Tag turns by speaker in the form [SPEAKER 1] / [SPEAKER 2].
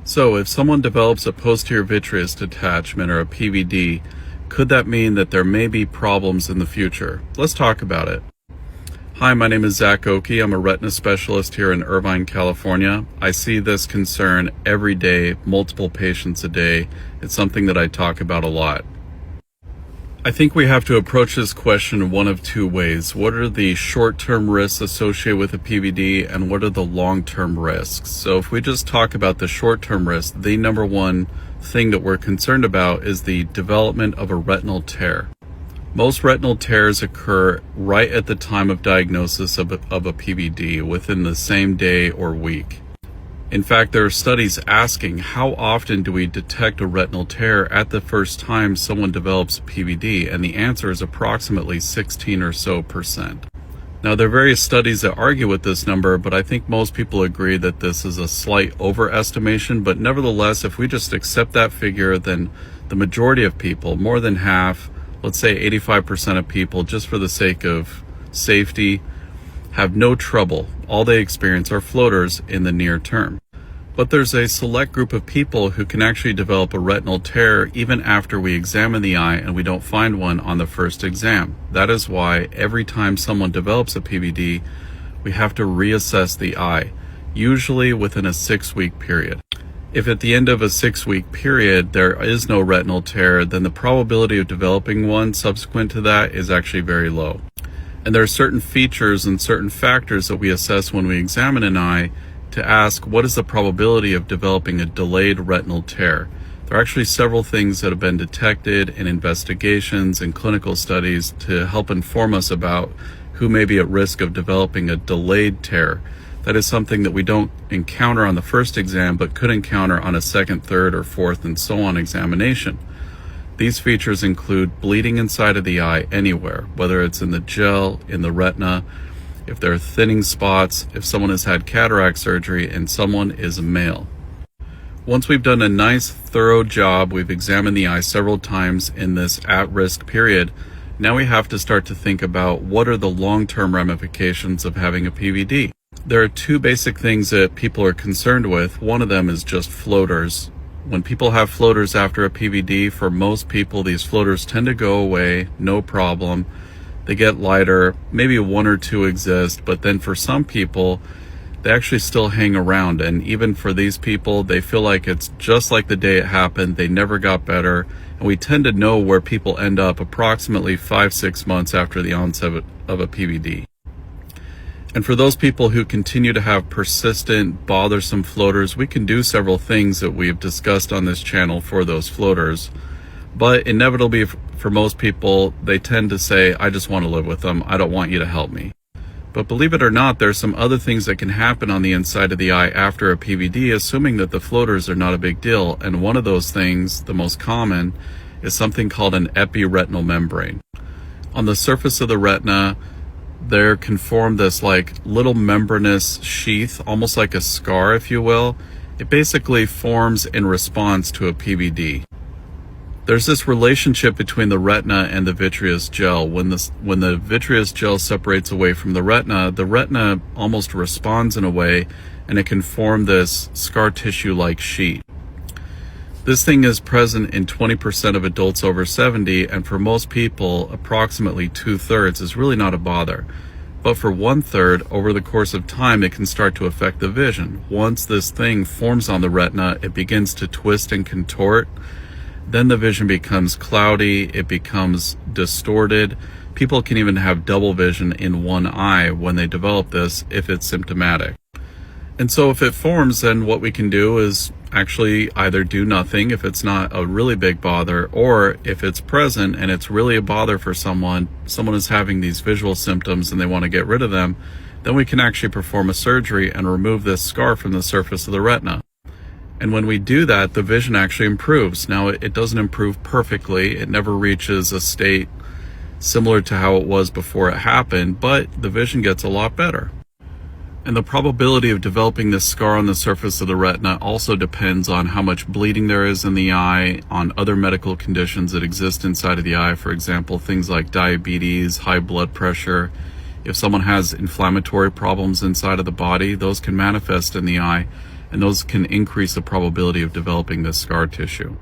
[SPEAKER 1] So, if someone develops a posterior vitreous detachment or a PVD, could that mean that there may be problems in the future? Let's talk about it. Hi, my name is Zach Oki. I'm a retina specialist here in Irvine, California. I see this concern every day, multiple patients a day. It's something that I talk about a lot. I think we have to approach this question one of two ways. What are the short-term risks associated with a PVD, and what are the long-term risks? So if we just talk about the short-term risks, the number one thing that we're concerned about is the development of a retinal tear. Most retinal tears occur right at the time of diagnosis of a PVD, within the same day or week. In fact, there are studies asking how often do we detect a retinal tear at the first time someone develops a PVD, and the answer is approximately 16 or so %. Now, there are various studies that argue with this number, but I think most people agree that this is a slight overestimation. But nevertheless, if we just accept that figure, then the majority of people, more than half, let's say 85% of people, just for the sake of safety, have no trouble. All they experience are floaters in the near term. But there's a select group of people who can actually develop a retinal tear even after we examine the eye and we don't find one on the first exam. That is why every time someone develops a PVD, we have to reassess the eye, usually within a 6-week period. If at the end of a 6-week period there is no retinal tear, then the probability of developing one subsequent to that is actually very low. And there are certain features and certain factors that we assess when we examine an eye to ask what is the probability of developing a delayed retinal tear. There are actually several things that have been detected in investigations and clinical studies to help inform us about who may be at risk of developing a delayed tear. That is something that we don't encounter on the first exam, but could encounter on a second, third, or fourth, and so on examination. These features include bleeding inside of the eye anywhere, whether it's in the gel, in the retina, if there are thinning spots, if someone has had cataract surgery, and someone is a male. Once we've done a nice, thorough job, we've examined the eye several times in this at-risk period, now we have to start to think about what are the long-term ramifications of having a PVD. There are two basic things that people are concerned with. One of them is just floaters. When people have floaters after a PVD, for most people, these floaters tend to go away, no problem. They get lighter, maybe one or two exist, but then for some people, they actually still hang around. And even for these people, they feel like it's just like the day it happened. They never got better. And we tend to know where people end up approximately 5-6 months after the onset of a PVD. And for those people who continue to have persistent, bothersome floaters, we can do several things that we've discussed on this channel for those floaters. But inevitably, for most people, they tend to say, I just want to live with them. I don't want you to help me. But believe it or not, there's some other things that can happen on the inside of the eye after a PVD, assuming that the floaters are not a big deal. And one of those things, the most common, is something called an epiretinal membrane. On the surface of the retina, there can form this like little membranous sheath, almost like a scar, if you will. It basically forms in response to a PVD. There's this relationship between the retina and the vitreous gel. When the vitreous gel separates away from the retina almost responds in a way, and it can form this scar tissue-like sheet. This thing is present in 20% of adults over 70, and for most people, approximately 2/3 is really not a bother. But for 1/3, over the course of time, it can start to affect the vision. Once this thing forms on the retina, it begins to twist and contort. Then the vision becomes cloudy, it becomes distorted. People can even have double vision in one eye when they develop this if it's symptomatic. And so if it forms, then what we can do is actually either do nothing if it's not a really big bother, or if it's present and it's really a bother for someone is having these visual symptoms and they want to get rid of them, then we can actually perform a surgery and remove this scar from the surface of the retina. And when we do that, the vision actually improves. Now, it doesn't improve perfectly. It never reaches a state similar to how it was before it happened, but the vision gets a lot better. And the probability of developing this scar on the surface of the retina also depends on how much bleeding there is in the eye, on other medical conditions that exist inside of the eye. For example, things like diabetes, high blood pressure. If someone has inflammatory problems inside of the body, those can manifest in the eye. and those can increase the probability of developing this scar tissue.